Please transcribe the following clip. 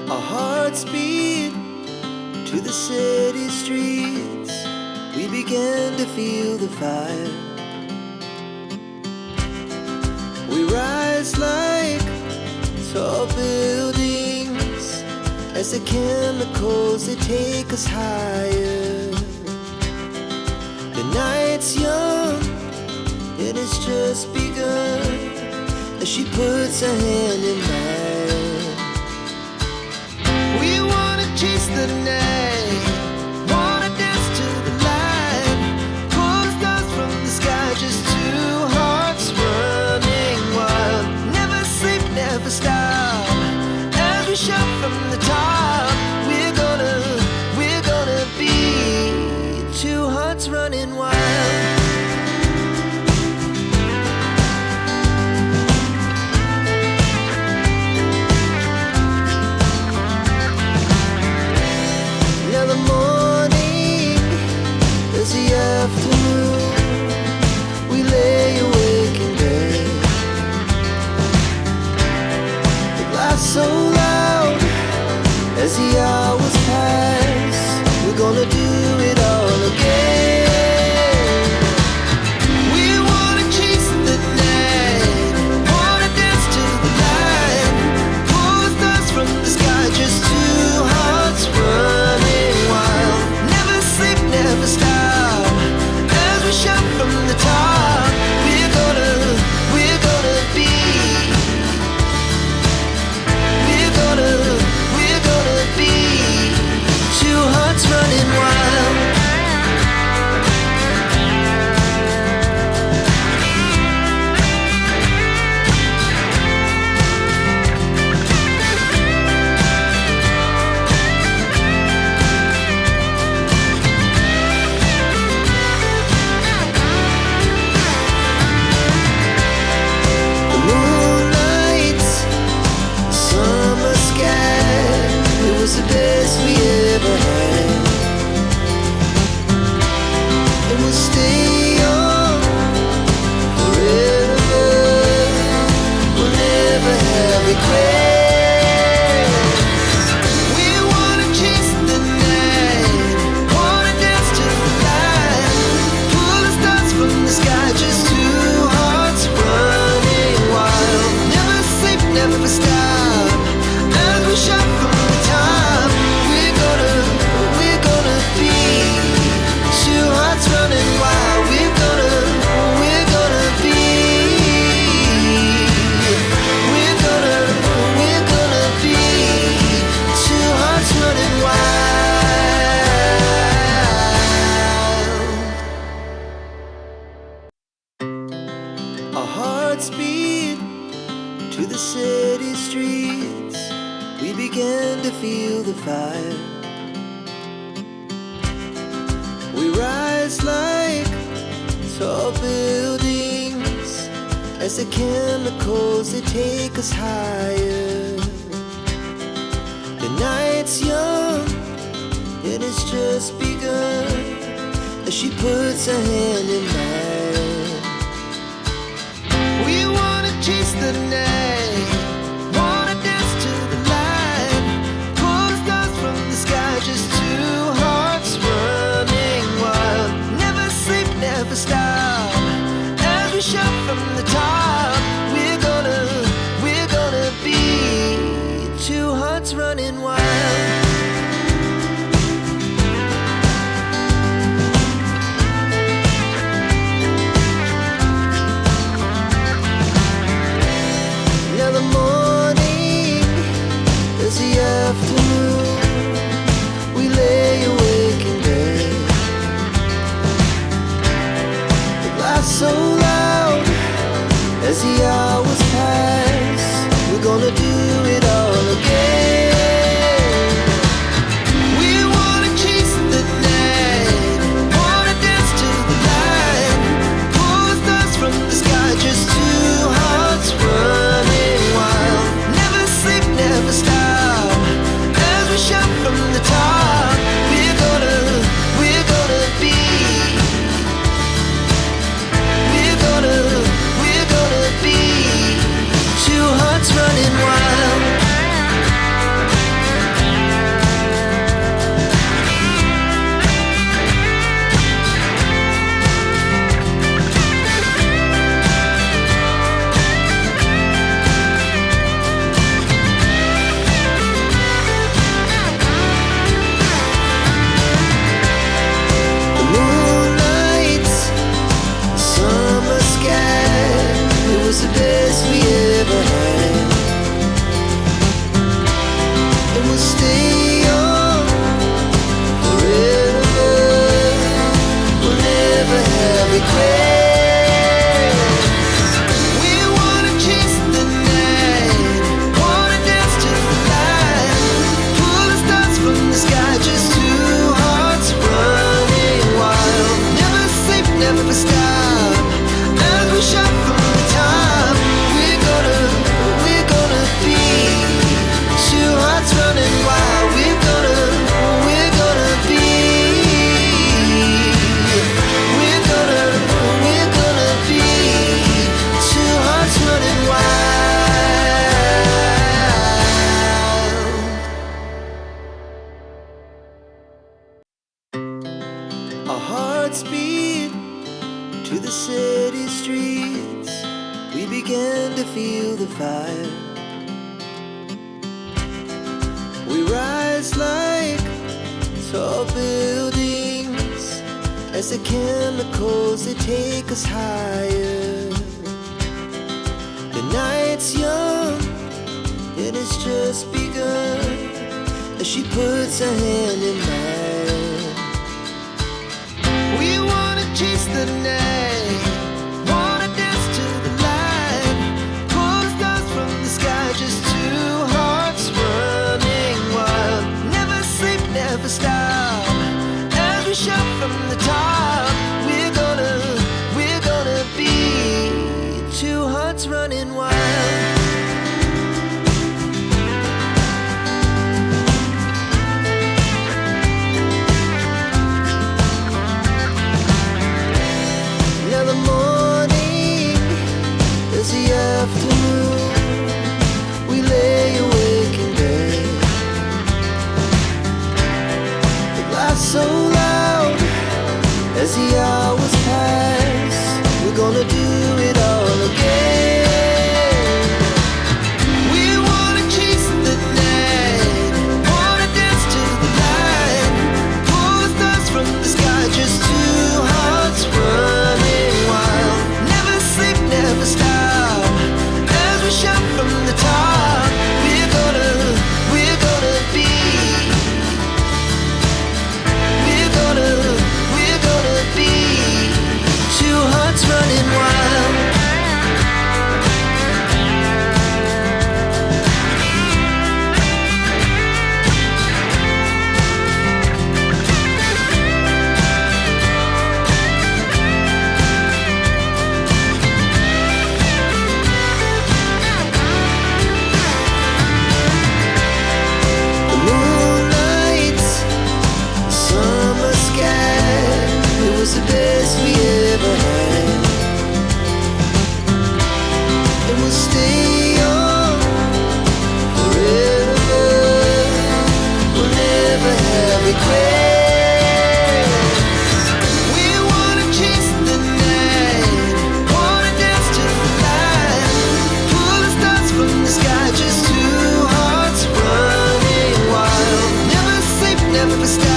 Our hearts beat to the city streets. We began to feel the fire. We rise like tall buildings as the chemicals they take us higher. The night's young and it's just begun as she puts her hand in mine. We wanna chase the night, wanna dance to the light, pull stars from the sky, just two hearts running wild. Never sleep, never stop, as we shout from the top. We're gonna be two hearts running wild. Now the morning is the afternoon. We lay awake in bed. The laugh so loud as the hours pass. We're gonna do it all again. We wanna chase the night, wanna dance to the light, pull stars from the sky, just two hearts running wild. Never sleep, never stop, as we shout from the top. We're gonna be. We're gonna be two hearts running wild. The moonlight, summer sky, it was the best we ever had. And we'll stay young forever. We'll never have regrets. We wanna chase the night, wanna dance to the light, pull the stars from the sky, just two hearts running wild. Never sleep, never stop, as we shout from the top. We're gonna be two hearts running wild. We're gonna be. We're gonna be two hearts running wild. Our hearts beat to the city streets. We began to feel the fire. We rise like tall buildings as the chemicals they take us higher. The night's young and it's just begun as she puts her hand in mine. We wanna chase the night, wanna dance to the light, pull stars from the sky, just two hearts running wild. Never sleep, never stop, as we shout from the top. We're gonna be two hearts running wild. as the chemicals they take us higher. The night's young and it's just begun as she puts her hand in mine. We wanna chase the night, wanna dance to the light, pull stars from the sky, just two hearts running wild. Never sleep, never stop, as we shout from the top. We're gonna be two hearts running wild. Now the morning is the afternoon. We lay awake in bed. The laughs so loud as the hours pass. We're gonna do it all again. We wanna chase the night, wanna dance to the light, pull the stars from the sky, just two hearts running wild. Never sleep, never stop, as we shout from the top. We're gonna be, we're gonna be two hearts running wild. The moonlight, summer sky, it was the best we ever had. And we'll stay young forever. We'll never have regrets. We wanna chase the night, wanna dance to the light, pull the stars from the sky, just two hearts running wild. Never sleep, never stop.